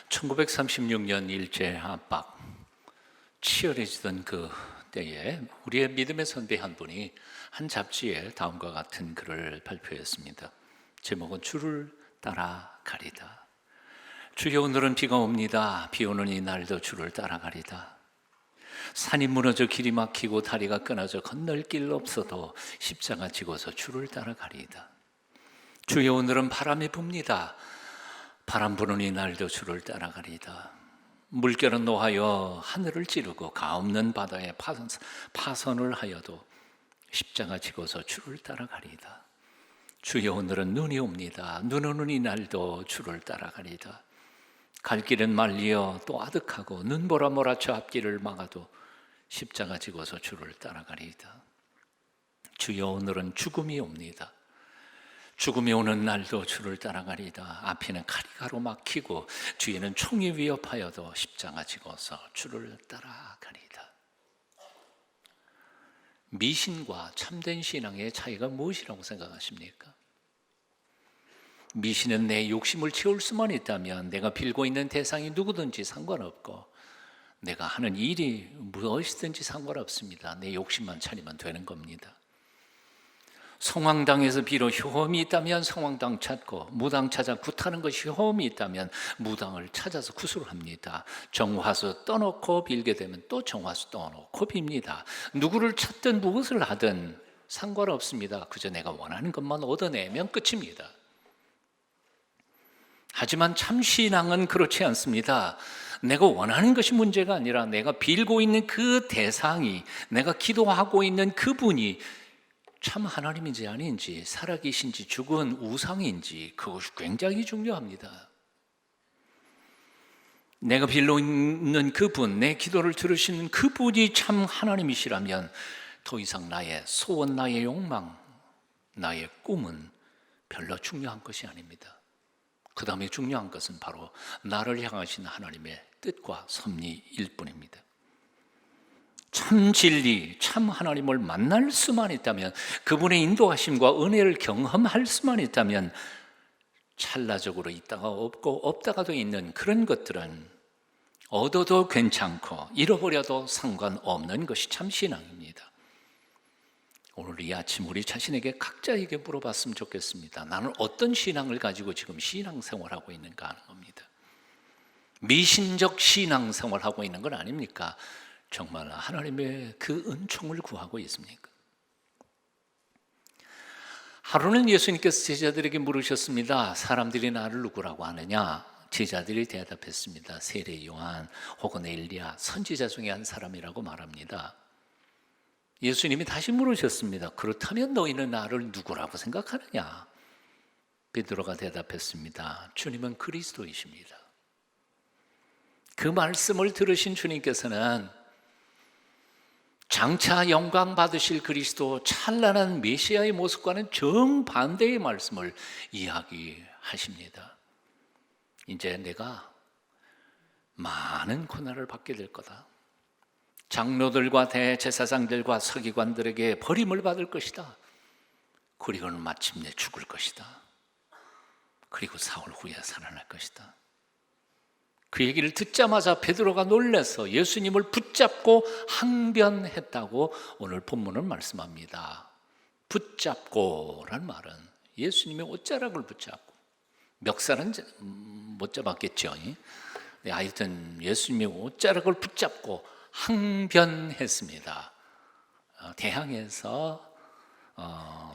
1936년 일제 압박 치열해지던 그 때에 우리의 믿음의 선배 한 분이 한 잡지에 다음과 같은 글을 발표했습니다. 제목은 주를 따라 가리다. 주여, 오늘은 비가 옵니다. 비 오는 이 날도 주를 따라 가리다. 산이 무너져 길이 막히고 다리가 끊어져 건널 길 없어도 십자가 지고서 주를 따라 가리다. 주여, 오늘은 바람이 붑니다. 바람 부는 이 날도 주를 따라 가리다. 물결은 노하여 하늘을 찌르고 가없는 바다에 파선을 하여도 십자가 지고서 주를 따라 가리다. 주여, 오늘은 눈이 옵니다. 눈 오는 이 날도 주를 따라 가리다. 갈 길은 말리어 또 아득하고 눈보라 몰아쳐 앞길을 막아도 십자가 지고서 주를 따라 가리다. 주여, 오늘은 죽음이 옵니다. 죽음이 오는 날도 주를 따라 가리다. 앞에는 칼이 가로막히고 뒤에는 총이 위협하여도 십자가 지고서 주를 따라 가리다. 미신과 참된 신앙의 차이가 무엇이라고 생각하십니까? 미신은 내 욕심을 채울 수만 있다면 내가 빌고 있는 대상이 누구든지 상관없고 내가 하는 일이 무엇이든지 상관없습니다. 내 욕심만 차리면 되는 겁니다. 성황당에서 비록 효험이 있다면 성황당 찾고, 무당 찾아 굿하는 것이 효험이 있다면 무당을 찾아서 굿을 합니다. 정화수 떠놓고 빌게 되면 또 정화수 떠놓고 빕니다. 누구를 찾든 무엇을 하든 상관없습니다. 그저 내가 원하는 것만 얻어내면 끝입니다. 하지만 참신앙은 그렇지 않습니다. 내가 원하는 것이 문제가 아니라 내가 빌고 있는 그 대상이, 내가 기도하고 있는 그분이 참 하나님인지 아닌지, 살아계신지 죽은 우상인지, 그것이 굉장히 중요합니다. 내가 빌고 있는 그분, 내 기도를 들으시는 그분이 참 하나님이시라면 더 이상 나의 소원, 나의 욕망, 나의 꿈은 별로 중요한 것이 아닙니다. 그 다음에 중요한 것은 바로 나를 향하신 하나님의 뜻과 섭리일 뿐입니다. 참 진리, 참 하나님을 만날 수만 있다면, 그분의 인도하심과 은혜를 경험할 수만 있다면 찰나적으로 있다가 없고 없다가도 있는 그런 것들은 얻어도 괜찮고 잃어버려도 상관없는 것이 참 신앙입니다. 오늘 이 아침 우리 자신에게 각자에게 물어봤으면 좋겠습니다. 나는 어떤 신앙을 가지고 지금 신앙생활하고 있는가 하는 겁니다. 미신적 신앙생활하고 있는 건 아닙니까? 정말 하나님의 그 은총을 구하고 있습니까? 하루는 예수님께서 제자들에게 물으셨습니다. 사람들이 나를 누구라고 하느냐? 제자들이 대답했습니다. 세례 요한 혹은 엘리야, 선지자 중에 한 사람이라고 말합니다. 예수님이 다시 물으셨습니다. 그렇다면 너희는 나를 누구라고 생각하느냐? 베드로가 대답했습니다. 주님은 그리스도이십니다. 그 말씀을 들으신 주님께서는 장차 영광 받으실 그리스도, 찬란한 메시아의 모습과는 정반대의 말씀을 이야기하십니다. 이제 내가 많은 고난을 받게 될 거다. 장로들과 대제사장들과 서기관들에게 버림을 받을 것이다. 그리고는 마침내 죽을 것이다. 그리고 사흘 후에 살아날 것이다. 그 얘기를 듣자마자 베드로가 놀라서 예수님을 붙잡고 항변했다고 오늘 본문은 말씀합니다. 붙잡고란 말은 예수님의 옷자락을 붙잡고, 멱살은 못 잡았겠죠. 하여튼 예수님의 옷자락을 붙잡고 항변했습니다. 대항해서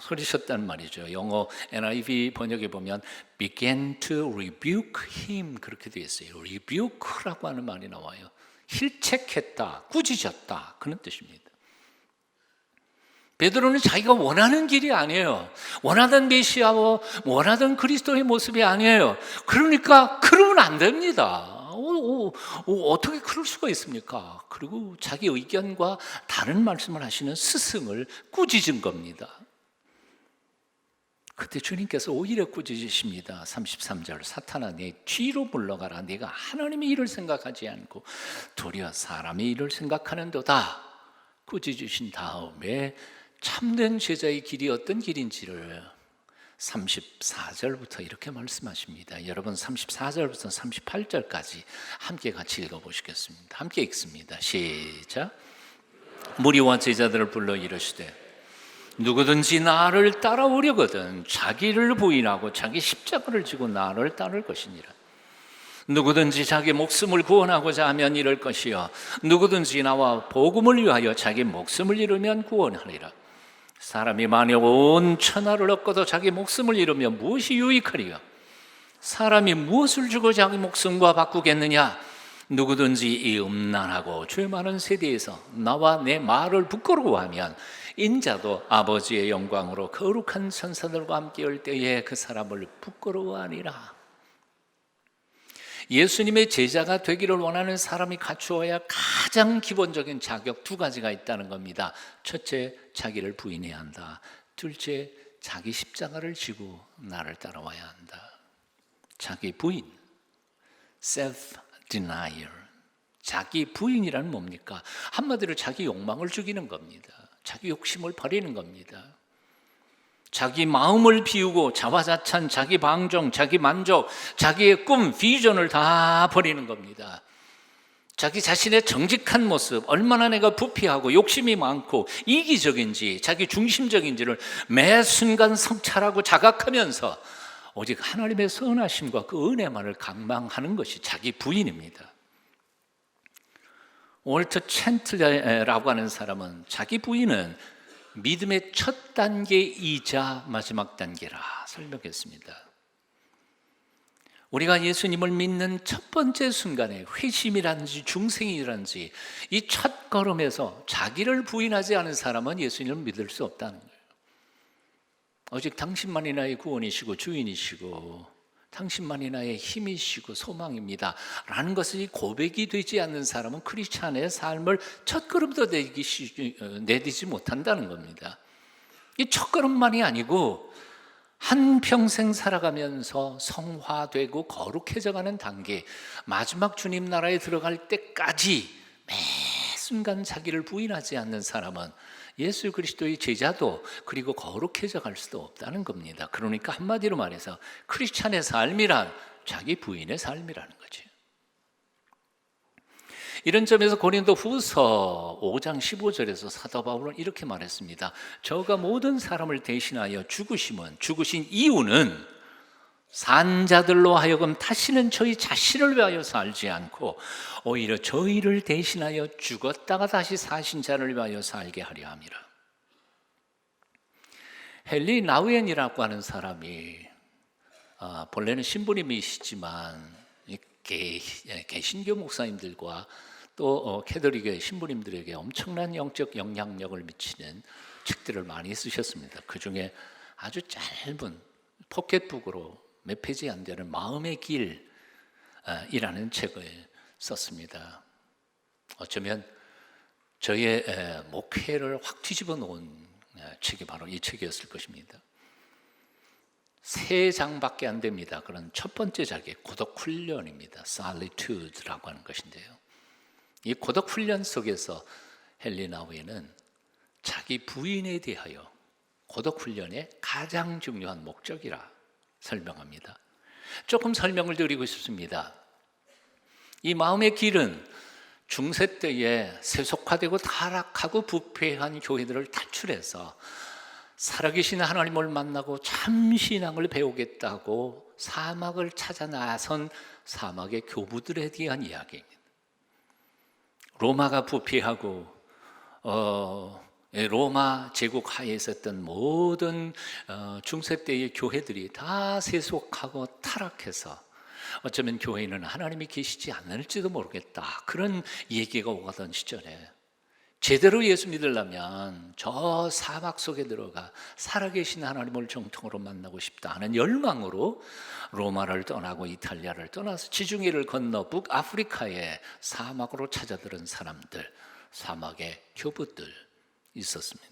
소리쳤단 말이죠. 영어 NIV 번역에 보면 began to rebuke him 그렇게 되어 있어요. rebuke라고 하는 말이 나와요. 힐책했다, 꾸짖었다, 그런 뜻입니다. 베드로는 자기가 원하는 길이 아니에요. 원하던 메시아와 원하던 그리스도의 모습이 아니에요. 그러니까 그러면 안 됩니다. 어떻게 그럴 수가 있습니까? 그리고 자기 의견과 다른 말씀을 하시는 스승을 꾸짖은 겁니다. 그때 주님께서 오히려 꾸짖으십니다. 33절, 사탄아 내 뒤로 물러가라. 네가 하나님의 일을 생각하지 않고 도리어 사람의 일을 생각하는도다. 꾸짖으신 다음에 참된 제자의 길이 어떤 길인지를 34절부터 이렇게 말씀하십니다. 여러분 34절부터 38절까지 함께 같이 읽어보시겠습니다. 함께 읽습니다. 시작. 무리와 제자들을 불러 이르시되 누구든지 나를 따라오려거든 자기를 부인하고 자기 십자가를 지고 나를 따를 것이니라. 누구든지 자기 목숨을 구원하고자 하면 잃을 것이요 누구든지 나와 복음을 위하여 자기 목숨을 잃으면 구원하리라. 사람이 만약 온 천하를 얻고도 자기 목숨을 잃으면 무엇이 유익하리요? 사람이 무엇을 주고 자기 목숨과 바꾸겠느냐? 누구든지 이 음란하고 죄 많은 세대에서 나와 내 말을 부끄러워하면 인자도 아버지의 영광으로 거룩한 천사들과 함께 올 때에 그 사람을 부끄러워하니라. 예수님의 제자가 되기를 원하는 사람이 갖추어야 가장 기본적인 자격 두 가지가 있다는 겁니다. 첫째, 자기를 부인해야 한다. 둘째, 자기 십자가를 지고 나를 따라와야 한다. 자기 부인, self-denial. 자기 부인이란 뭡니까? 한마디로 자기 욕망을 죽이는 겁니다. 자기 욕심을 버리는 겁니다. 자기 마음을 비우고 자화자찬, 자기 방종, 자기 만족, 자기의 꿈, 비전을 다 버리는 겁니다. 자기 자신의 정직한 모습, 얼마나 내가 부패하고 욕심이 많고 이기적인지, 자기 중심적인지를 매 순간 성찰하고 자각하면서 오직 하나님의 선하심과 그 은혜만을 갈망하는 것이 자기 부인입니다. 월터 챈틀러라고 하는 사람은 자기 부인은 믿음의 첫 단계이자 마지막 단계라 설명했습니다. 우리가 예수님을 믿는 첫 번째 순간에 회심이라든지 중생이라든지 이 첫 걸음에서 자기를 부인하지 않은 사람은 예수님을 믿을 수 없다는 거예요. 오직 당신만이 나의 구원이시고 주인이시고 당신만이 나의 힘이시고 소망입니다 라는 것이 고백이 되지 않는 사람은 크리스찬의 삶을 첫걸음도 내디지 못한다는 겁니다. 이 첫걸음만이 아니고 한평생 살아가면서 성화되고 거룩해져가는 단계, 마지막 주님 나라에 들어갈 때까지 매 순간 자기를 부인하지 않는 사람은 예수 그리스도의 제자도 그리고 거룩해져 갈 수도 없다는 겁니다. 그러니까 한마디로 말해서 크리스찬의 삶이란 자기 부인의 삶이라는 거죠. 이런 점에서 고린도 후서 5장 15절에서 사도 바울은 이렇게 말했습니다. 저가 모든 사람을 대신하여 죽으신 이유는 산자들로 하여금 다시는 저희 자신을 위하여 살지 않고 오히려 저희를 대신하여 죽었다가 다시 사신 자를 위하여 살게 하려 함이라. 헨리 나우엔이라고 하는 사람이 본래는 신부님이시지만 개신교 목사님들과 또 캐톨릭의 신부님들에게 엄청난 영적 영향력을 미치는 책들을 많이 쓰셨습니다. 그 중에 아주 짧은 포켓북으로 몇 페이지 안 되는 마음의 길이라는 책을 썼습니다. 어쩌면 저의 목회를 확 뒤집어 놓은 책이 바로 이 책이었을 것입니다. 3장밖에 안 됩니다. 그런 첫 번째 작이 고독 훈련입니다. Solitude라고 하는 것인데요. 이 고독 훈련 속에서 헨리 나우엔은 자기 부인에 대하여 고독 훈련의 가장 중요한 목적이라 설명합니다. 조금 설명을 드리고 싶습니다. 이 마음의 길은 중세 때에 세속화되고 타락하고 부패한 교회들을 탈출해서 살아계신 하나님을 만나고 참 신앙을 배우겠다고 사막을 찾아 나선 사막의 교부들에 대한 이야기입니다. 로마가 부패하고 로마 제국 하에 있었던 모든 중세 때의 교회들이 다 세속하고 타락해서 어쩌면 교회는 하나님이 계시지 않을지도 모르겠다, 그런 얘기가 오가던 시절에 제대로 예수 믿으려면 저 사막 속에 들어가 살아계신 하나님을 정통으로 만나고 싶다 하는 열망으로 로마를 떠나고 이탈리아를 떠나서 지중해를 건너 북아프리카의 사막으로 찾아들은 사람들, 사막의 교부들 있었습니다.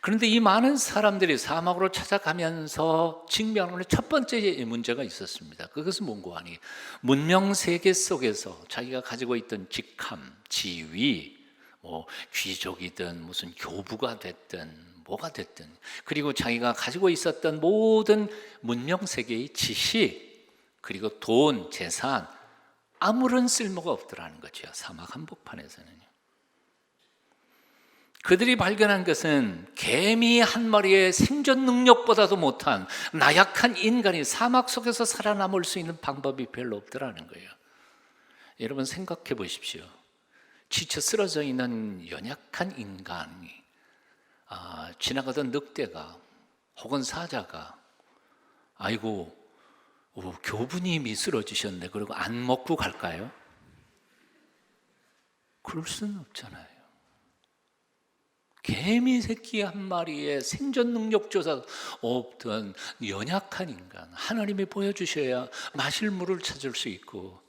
그런데 이 많은 사람들이 사막으로 찾아가면서 직면하는 첫 번째 문제가 있었습니다. 그것은 뭔고 하니 문명 세계 속에서 자기가 가지고 있던 직함, 지위, 귀족이든 무슨 교부가 됐든 뭐가 됐든, 그리고 자기가 가지고 있었던 모든 문명세계의 지식, 그리고 돈, 재산, 아무런 쓸모가 없더라는 거죠. 사막 한복판에서는요. 그들이 발견한 것은 개미 한 마리의 생존 능력보다도 못한 나약한 인간이 사막 속에서 살아남을 수 있는 방법이 별로 없더라는 거예요. 여러분 생각해 보십시오. 지쳐 쓰러져 있는 연약한 인간이 지나가던 늑대가 혹은 사자가 아이고 교부님이 쓰러지셨네 그리고 안 먹고 갈까요? 그럴 수는 없잖아요. 개미 새끼 한 마리의 생존 능력조차 없던 연약한 인간, 하나님이 보여주셔야 마실 물을 찾을 수 있고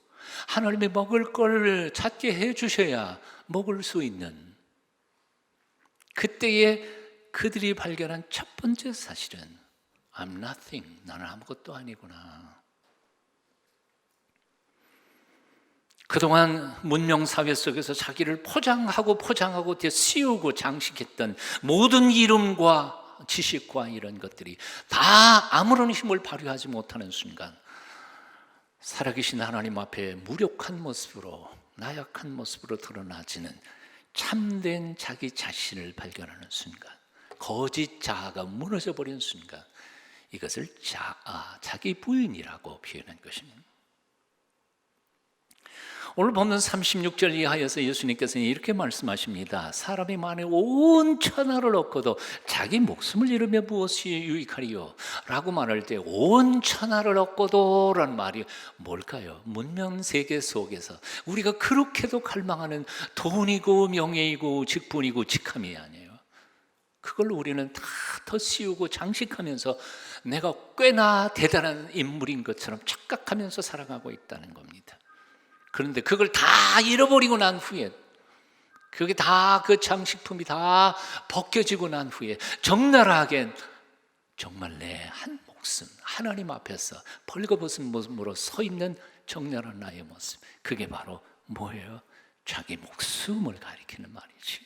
하나님이 먹을 걸 찾게 해주셔야 먹을 수 있는, 그때에 그들이 발견한 첫 번째 사실은 I'm nothing, 나는 아무것도 아니구나. 그동안 문명사회 속에서 자기를 포장하고 씌우고 장식했던 모든 이름과 지식과 이런 것들이 다 아무런 힘을 발휘하지 못하는 순간 살아계신 하나님 앞에 무력한 모습으로, 나약한 모습으로 드러나지는 참된 자기 자신을 발견하는 순간, 거짓 자아가 무너져 버린 순간, 이것을 자기 부인이라고 표현한 것입니다. 오늘 보면 36절 이하에서 예수님께서는 이렇게 말씀하십니다. 사람이 만에 온 천하를 얻고도 자기 목숨을 잃으며 무엇이 유익하리요? 라고 말할 때 온 천하를 얻고도 라는 말이 뭘까요? 문명 세계 속에서 우리가 그렇게도 갈망하는 돈이고 명예이고 직분이고 직함이 아니에요. 그걸 우리는 다 덧씌우고 장식하면서 내가 꽤나 대단한 인물인 것처럼 착각하면서 살아가고 있다는 겁니다. 그런데 그걸 다 잃어버리고 난 후에, 그게 다 그 장식품이 다 벗겨지고 난 후에 적나라하게 정말 내 한 목숨 하나님 앞에서 벌거벗은 모습으로 서 있는 적나라한 나의 모습, 그게 바로 뭐예요? 자기 목숨을 가리키는 말이지.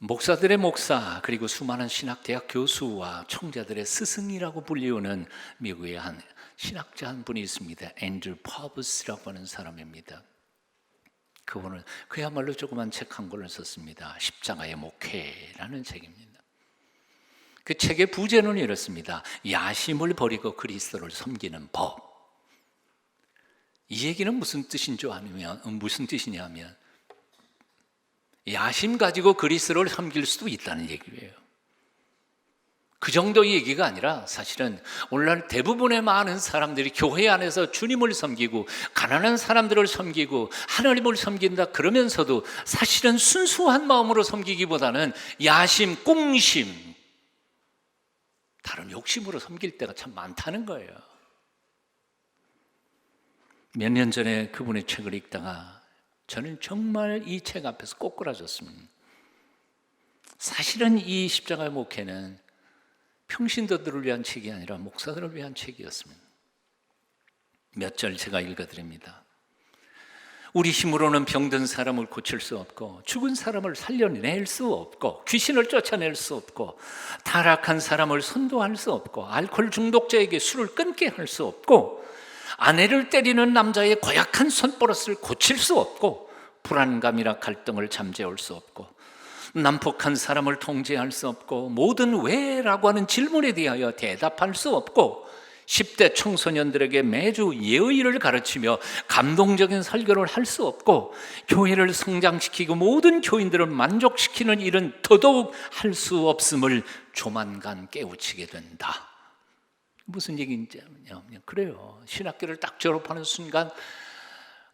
목사들의 목사, 그리고 수많은 신학대학 교수와 총자들의 스승이라고 불리우는 미국의 한 신학자 한 분이 있습니다. 앤드류 퍼브스라고 하는 사람입니다. 그분은 그야말로 조그만 책 한 권을 썼습니다. 십자가의 목회라는 책입니다. 그 책의 부제는 이렇습니다. 야심을 버리고 그리스도를 섬기는 법. 이 얘기는 무슨 뜻이냐면 야심 가지고 그리스도를 섬길 수도 있다는 얘기예요. 그 정도의 얘기가 아니라 사실은 오늘날 대부분의 많은 사람들이 교회 안에서 주님을 섬기고 가난한 사람들을 섬기고 하나님을 섬긴다 그러면서도 사실은 순수한 마음으로 섬기기보다는 야심, 꽁심, 다른 욕심으로 섬길 때가 참 많다는 거예요. 몇 년 전에 그분의 책을 읽다가 저는 정말 이 책 앞에서 꼬꾸라졌습니다. 사실은 이 십자가의 목회는 평신도들을 위한 책이 아니라 목사들을 위한 책이었습니다. 몇 절 제가 읽어드립니다. 우리 힘으로는 병든 사람을 고칠 수 없고 죽은 사람을 살려낼 수 없고 귀신을 쫓아낼 수 없고 타락한 사람을 선도할 수 없고 알코올 중독자에게 술을 끊게 할 수 없고 아내를 때리는 남자의 고약한 손버릇을 고칠 수 없고 불안감이나 갈등을 잠재울 수 없고 난폭한 사람을 통제할 수 없고 모든 왜라고 하는 질문에 대하여 대답할 수 없고 10대 청소년들에게 매주 예의를 가르치며 감동적인 설교를 할 수 없고 교회를 성장시키고 모든 교인들을 만족시키는 일은 더더욱 할 수 없음을 조만간 깨우치게 된다. 무슨 얘기인지요? 그래요. 신학교를 딱 졸업하는 순간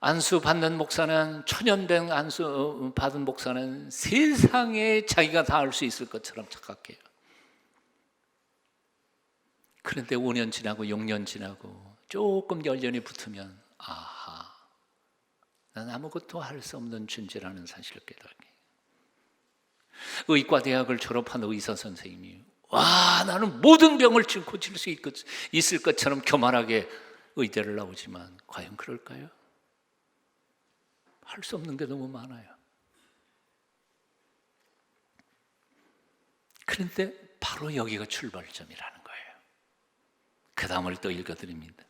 안수 받는 목사는, 천연병 안수 받은 목사는 세상에 자기가 다 할 수 있을 것처럼 착각해요. 그런데 5년 지나고 6년 지나고 조금 연륜이 붙으면 아하, 난 아무것도 할 수 없는 존재라는 사실을 깨닫게. 의과대학을 졸업한 의사 선생님이 와, 나는 모든 병을 고칠 수 있을 것처럼 교만하게 의대를 나오지만 과연 그럴까요? 할 수 없는 게 너무 많아요. 그런데 바로 여기가 출발점이라는 거예요. 그 다음을 또 읽어드립니다.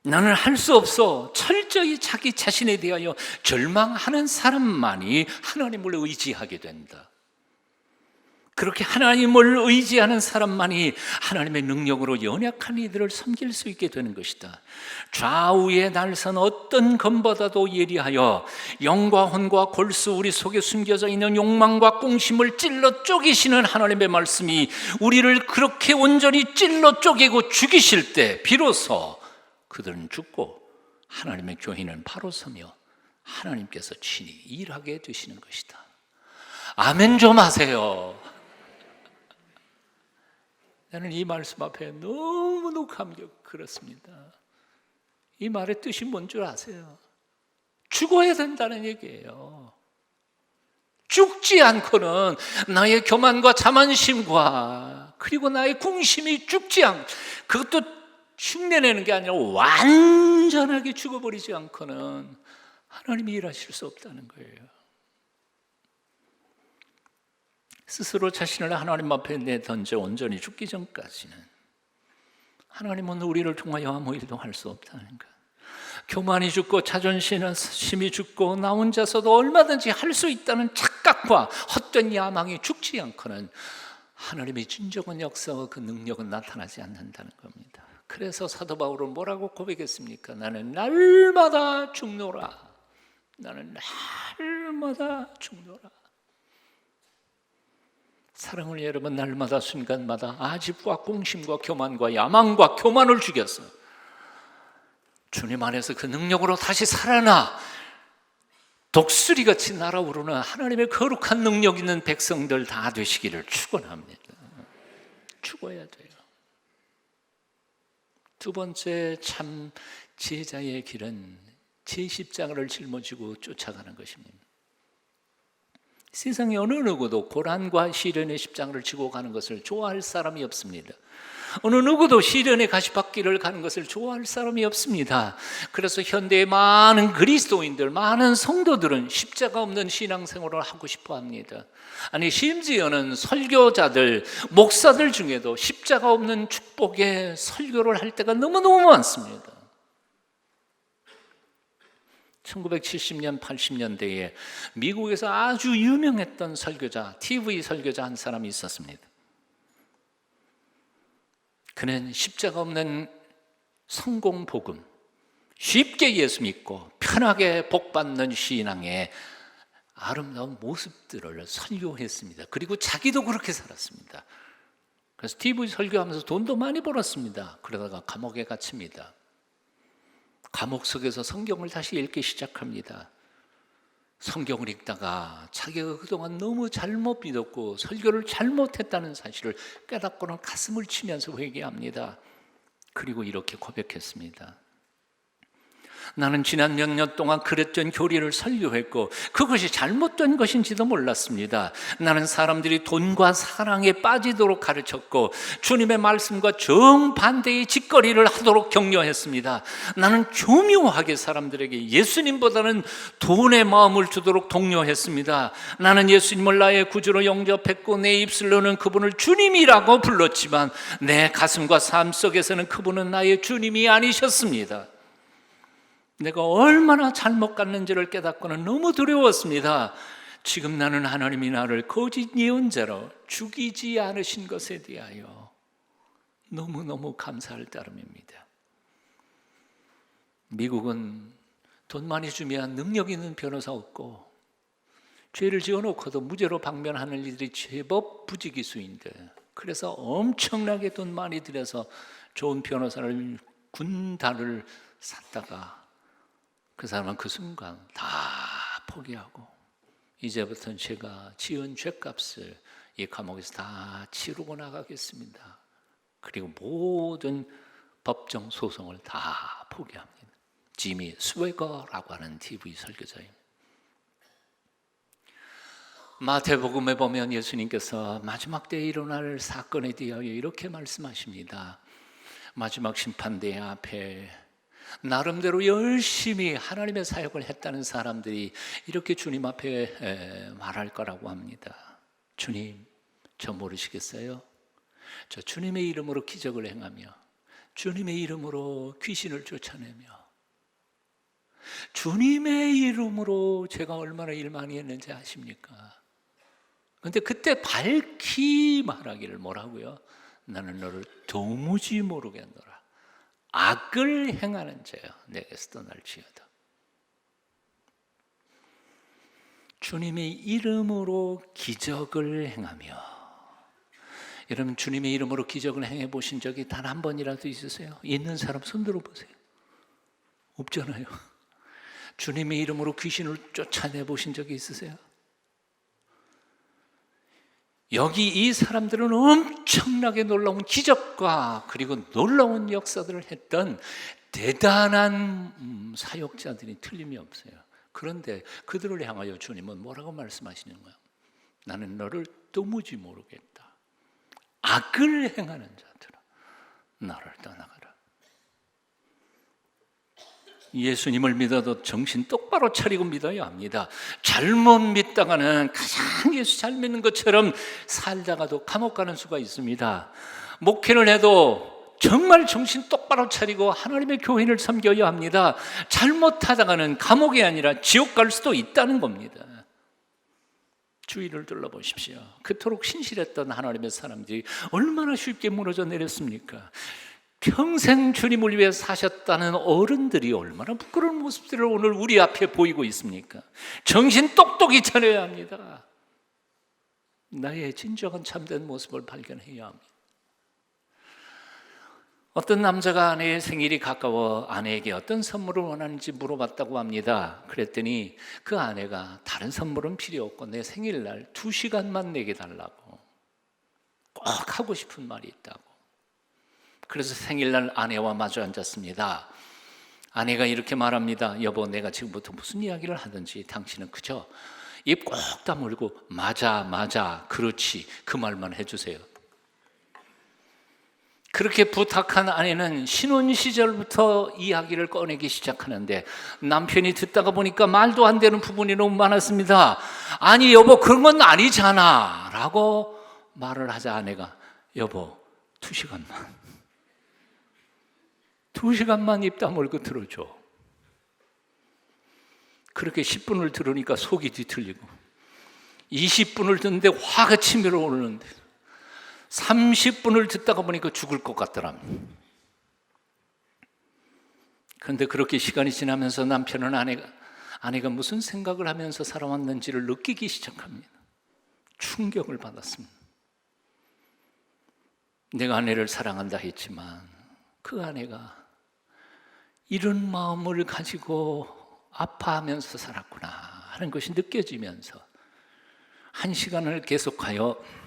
나는 할 수 없어. 철저히 자기 자신에 대하여 절망하는 사람만이 하나님을 의지하게 된다. 그렇게 하나님을 의지하는 사람만이 하나님의 능력으로 연약한 이들을 섬길 수 있게 되는 것이다. 좌우의 날선 어떤 검보다도 예리하여 영과 혼과 골수 우리 속에 숨겨져 있는 욕망과 꽁심을 찔러 쪼개시는 하나님의 말씀이 우리를 그렇게 온전히 찔러 쪼개고 죽이실 때 비로소 그들은 죽고 하나님의 교회는 바로 서며 하나님께서 친히 일하게 되시는 것이다. 아멘 좀 하세요. 나는 이 말씀 앞에 너무너무 그렇습니다. 이 말의 뜻이 뭔 줄 아세요? 죽어야 된다는 얘기예요. 죽지 않고는 나의 교만과 자만심과 그리고 나의 궁심이 죽지 않고, 그것도 흉내내는 게 아니라 완전하게 죽어버리지 않고는 하나님이 일하실 수 없다는 거예요. 스스로 자신을 하나님 앞에 내던져 온전히 죽기 전까지는 하나님은 우리를 통하여 아무 일도 할 수 없다는 것. 교만이 죽고 자존심이 죽고 나 혼자서도 얼마든지 할 수 있다는 착각과 헛된 야망이 죽지 않고는 하나님의 진정한 역사와 그 능력은 나타나지 않는다는 겁니다. 그래서 사도 바울은 뭐라고 고백했습니까? 나는 날마다 죽노라. 나는 날마다 죽노라. 사랑을 여러분, 날마다 순간마다 아집과 공심과 교만과 야망과 교만을 죽였어. 주님 안에서 그 능력으로 다시 살아나 독수리같이 날아오르는 하나님의 거룩한 능력 있는 백성들 다 되시기를 축원합니다. 죽어야 돼요. 두 번째 참 제자의 길은 제 십자가를 짊어지고 쫓아가는 것입니다. 세상에 어느 누구도 고난과 시련의 십자가를 지고 가는 것을 좋아할 사람이 없습니다. 어느 누구도 시련의 가시밭길을 가는 것을 좋아할 사람이 없습니다. 그래서 현대의 많은 그리스도인들, 많은 성도들은 십자가 없는 신앙생활을 하고 싶어 합니다. 아니, 심지어는 설교자들, 목사들 중에도 십자가 없는 축복의 설교를 할 때가 너무너무 많습니다. 1970년, 80년대에 미국에서 아주 유명했던 설교자, TV 설교자 한 사람이 있었습니다. 그는 십자가 없는 성공 복음, 쉽게 예수 믿고 편하게 복받는 신앙의 아름다운 모습들을 설교했습니다. 그리고 자기도 그렇게 살았습니다. 그래서 TV 설교하면서 돈도 많이 벌었습니다. 그러다가 감옥에 갇힙니다. 감옥 속에서 성경을 다시 읽기 시작합니다. 성경을 읽다가 자기가 그동안 너무 잘못 믿었고 설교를 잘못했다는 사실을 깨닫고는 가슴을 치면서 회개합니다. 그리고 이렇게 고백했습니다. 나는 지난 몇 년 동안 그랬던 교리를 설교했고 그것이 잘못된 것인지도 몰랐습니다. 나는 사람들이 돈과 사랑에 빠지도록 가르쳤고 주님의 말씀과 정반대의 짓거리를 하도록 격려했습니다. 나는 교묘하게 사람들에게 예수님보다는 돈에 마음을 주도록 독려했습니다. 나는 예수님을 나의 구주로 영접했고 내 입술로는 그분을 주님이라고 불렀지만 내 가슴과 삶 속에서는 그분은 나의 주님이 아니셨습니다. 내가 얼마나 잘못 갔는지를 깨닫고는 너무 두려웠습니다. 지금 나는 하나님이 나를 거짓 예언자로 죽이지 않으신 것에 대하여 너무너무 감사할 따름입니다. 미국은 돈 많이 주면 능력 있는 변호사 없고 죄를 지어놓고도 무죄로 방면하는 이들이 제법 부지기수인데 그래서 엄청나게 돈 많이 들여서 좋은 변호사를 군단을 샀다가 그 사람은 그 순간 다 포기하고 이제부터는 제가 지은 죄값을 이 감옥에서 다 치르고 나가겠습니다. 그리고 모든 법정 소송을 다 포기합니다. 지미 스웨거라고 하는 TV 설교자입니다. 마태복음에 보면 예수님께서 마지막 때에 일어날 사건에 대하여 이렇게 말씀하십니다. 마지막 심판대 앞에 나름대로 열심히 하나님의 사역을 했다는 사람들이 이렇게 주님 앞에 말할 거라고 합니다. 주님, 저 모르시겠어요? 저 주님의 이름으로 기적을 행하며 주님의 이름으로 귀신을 쫓아내며 주님의 이름으로 제가 얼마나 일 많이 했는지 아십니까? 그런데 그때 밝히 말하기를 뭐라고요? 나는 너를 도무지 모르겠노라. 악을 행하는 자여 내게서 떠날지어다. 주님의 이름으로 기적을 행하며, 여러분 주님의 이름으로 기적을 행해 보신 적이 단 한 번이라도 있으세요? 있는 사람 손 들어 보세요. 없잖아요. 주님의 이름으로 귀신을 쫓아내 보신 적이 있으세요? 여기 이 사람들은 엄청나게 놀라운 기적과 그리고 놀라운 역사들을 했던 대단한 사역자들이 틀림이 없어요. 그런데 그들을 향하여 주님은 뭐라고 말씀하시는 거예요? 나는 너를 도무지 모르겠다. 악을 행하는 자들아 나를 떠나가라. 예수님을 믿어도 정신 똑바로 차리고 믿어야 합니다. 잘못 믿다가는 가장 예수 잘 믿는 것처럼 살다가도 감옥 가는 수가 있습니다. 목회를 해도 정말 정신 똑바로 차리고 하나님의 교인을 섬겨야 합니다. 잘못하다가는 감옥이 아니라 지옥 갈 수도 있다는 겁니다. 주위를 둘러보십시오. 그토록 신실했던 하나님의 사람들이 얼마나 쉽게 무너져 내렸습니까? 평생 주님을 위해 사셨다는 어른들이 얼마나 부끄러운 모습들을 오늘 우리 앞에 보이고 있습니까? 정신 똑똑히 차려야 합니다. 나의 진정한 참된 모습을 발견해야 합니다. 어떤 남자가 아내의 생일이 가까워 아내에게 어떤 선물을 원하는지 물어봤다고 합니다. 그랬더니 그 아내가 다른 선물은 필요 없고 내 생일날 2시간만 내게 달라고, 꼭 하고 싶은 말이 있다고. 그래서 생일날 아내와 마주 앉았습니다. 아내가 이렇게 말합니다. 여보, 내가 지금부터 무슨 이야기를 하든지 당신은 그저 입 꼭 다물고 맞아, 그렇지, 그 말만 해주세요. 그렇게 부탁한 아내는 신혼 시절부터 이야기를 꺼내기 시작하는데 남편이 듣다가 보니까 말도 안 되는 부분이 너무 많았습니다. 아니 여보, 그런 건 아니잖아 라고 말을 하자 아내가 여보 2시간만 입 다물고 들어줘. 그렇게 10분을 들으니까 속이 뒤틀리고 20분을 듣는데 화가 치밀어 오르는데 30분을 듣다가 보니까 죽을 것 같더랍니다. 그런데 그렇게 시간이 지나면서 남편은 아내가 무슨 생각을 하면서 살아왔는지를 느끼기 시작합니다. 충격을 받았습니다. 내가 아내를 사랑한다 했지만 그 아내가 이런 마음을 가지고 아파하면서 살았구나 하는 것이 느껴지면서 1시간을 계속하여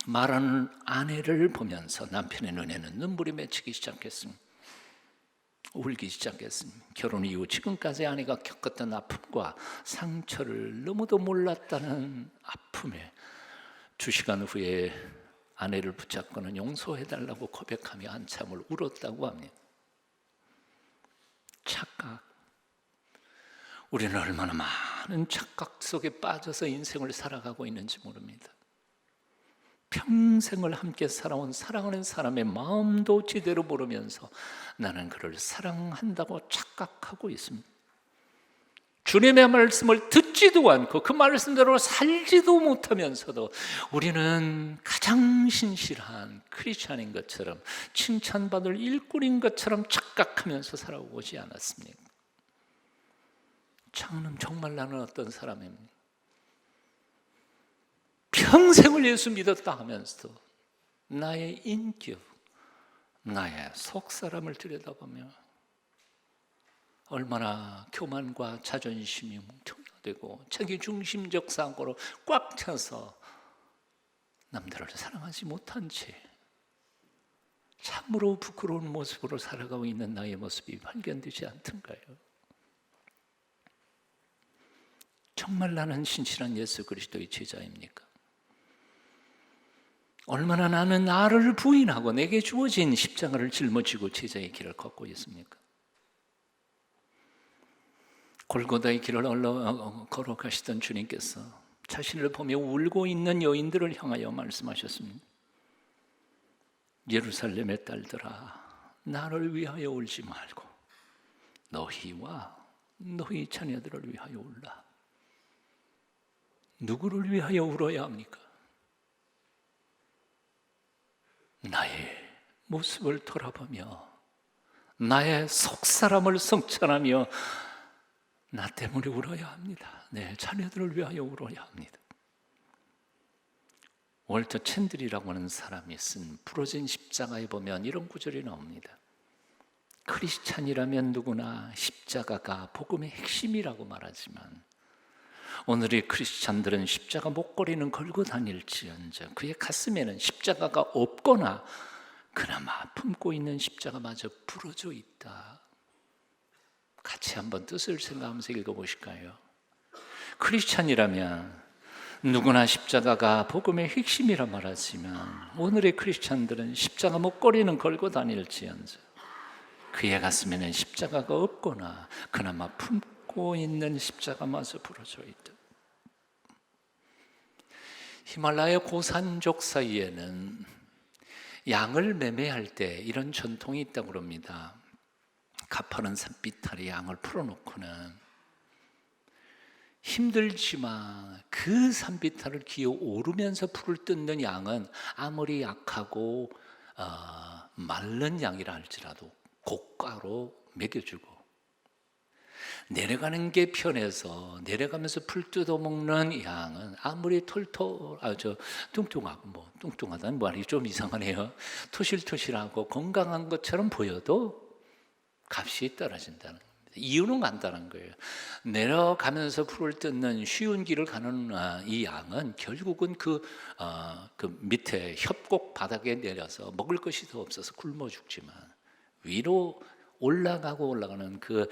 말하는 아내를 보면서 남편의 눈에는 눈물이 맺히기 시작했습니다. 울기 시작했습니다. 결혼 이후 지금까지 아내가 겪었던 아픔과 상처를 너무도 몰랐다는 아픔에 2시간 후에 아내를 붙잡고는 용서해달라고 고백하며 한참을 울었다고 합니다. 착각. 우리는 얼마나 많은 착각 속에 빠져서 인생을 살아가고 있는지 모릅니다. 평생을 함께 살아온 사랑하는 사람의 마음도 제대로 모르면서 나는 그를 사랑한다고 착각하고 있습니다. 주님의 말씀을 듣지도 않고 그 말씀대로 살지도 못하면서도 우리는 가장 신실한 크리스찬인 것처럼 칭찬받을 일꾼인 것처럼 착각하면서 살아오지 않았습니까? 장로님, 정말 나는 어떤 사람입니다. 평생을 예수 믿었다 하면서도 나의 인격, 나의 속사람을 들여다보며 얼마나 교만과 자존심이 뭉쳐되고 자기중심적 사고로 꽉 차서 남들을 사랑하지 못한 채 참으로 부끄러운 모습으로 살아가고 있는 나의 모습이 발견되지 않던가요? 정말 나는 신실한 예수 그리스도의 제자입니까? 얼마나 나는 나를 부인하고 내게 주어진 십자가를 짊어지고 제자의 길을 걷고 있습니까? 골고다의 길을 걸어가시던 주님께서 자신을 보며 울고 있는 여인들을 향하여 말씀하셨습니다. 예루살렘의 딸들아, 나를 위하여 울지 말고 너희와 너희 자녀들을 위하여 울라. 누구를 위하여 울어야 합니까? 나의 모습을 돌아보며 나의 속사람을 성찰하며 나 때문에 울어야 합니다. 내 자녀들을 위하여 울어야 합니다. 월터 챈들이라고 하는 사람이 쓴 부러진 십자가에 보면 이런 구절이 나옵니다. 크리스찬이라면 누구나 십자가가 복음의 핵심이라고 말하지만 오늘의 크리스찬들은 십자가 목걸이는 걸고 다닐지언정 그의 가슴에는 십자가가 없거나 그나마 품고 있는 십자가마저 부러져 있다. 같이 한번 뜻을 생각하면서 읽어보실까요? 크리스찬이라면 누구나 십자가가 복음의 핵심이라 말하지만 오늘의 크리스찬들은 십자가 목걸이는 걸고 다닐지언정 그의 가슴에는 십자가가 없거나 그나마 품고 있는 십자가마저 부러져 있다. 히말라야 고산족 사이에는 양을 매매할 때 이런 전통이 있다고 합니다. 가파른 산비탈에 양을 풀어놓고는 힘들지만 그 산비탈을 기어 오르면서 풀을 뜯는 양은 아무리 약하고 마른 양이라 할지라도 고가로 먹여주고 내려가는 게 편해서 내려가면서 풀 뜯어먹는 양은 아무리 뚱뚱하고 뚱뚱하다는 말이 좀 이상하네요. 토실토실하고 건강한 것처럼 보여도 값이 떨어진다는 겁니다. 이유는 간단한 거예요. 내려가면서 풀을 뜯는 쉬운 길을 가는 이 양은 결국은 그 밑에 협곡 바닥에 내려서 먹을 것이 더 없어서 굶어 죽지만 위로 올라가는 그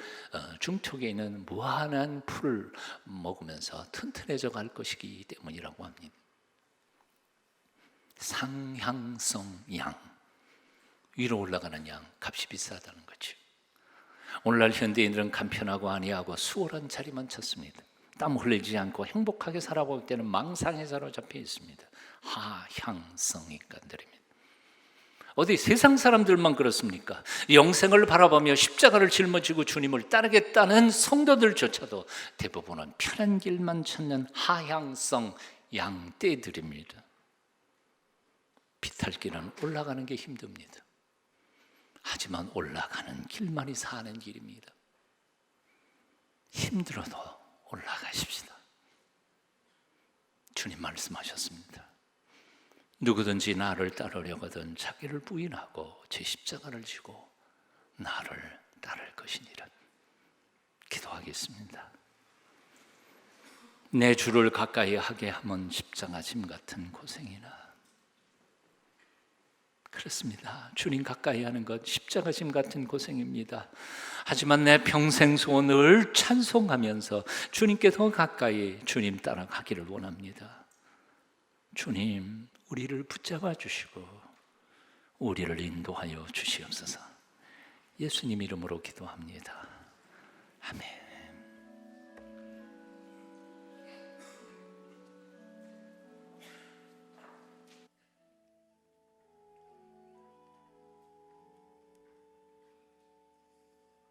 중턱에 있는 무한한 풀을 먹으면서 튼튼해져 갈 것이기 때문이라고 합니다. 상향성 양, 위로 올라가는 양, 값이 비싸다는 거죠. 오늘날 현대인들은 간편하고 안이하고 수월한 자리만 찾습니다. 땀 흘리지 않고 행복하게 살아갈 때는 망상에 사로잡혀 있습니다. 하향성 인간들입니다. 어디 세상 사람들만 그렇습니까? 영생을 바라보며 십자가를 짊어지고 주님을 따르겠다는 성도들조차도 대부분은 편한 길만 찾는 하향성 양떼들입니다. 비탈길은 올라가는 게 힘듭니다. 하지만 올라가는 길만이 사는 길입니다. 힘들어도 올라가십시다. 주님 말씀하셨습니다. 누구든지 나를 따르려거든 자기를 부인하고 제 십자가를 지고 나를 따를 것이니라. 기도하겠습니다. 내 주를 가까이 하게 하면 십자가 짐 같은 고생이나 그렇습니다. 주님 가까이 하는 것 십자가 짐 같은 고생입니다. 하지만 내 평생 소원을 찬송하면서 주님께 더 가까이 주님 따라가기를 원합니다. 주님 우리를 붙잡아 주시고 우리를 인도하여 주시옵소서. 예수님 이름으로 기도합니다. 아멘.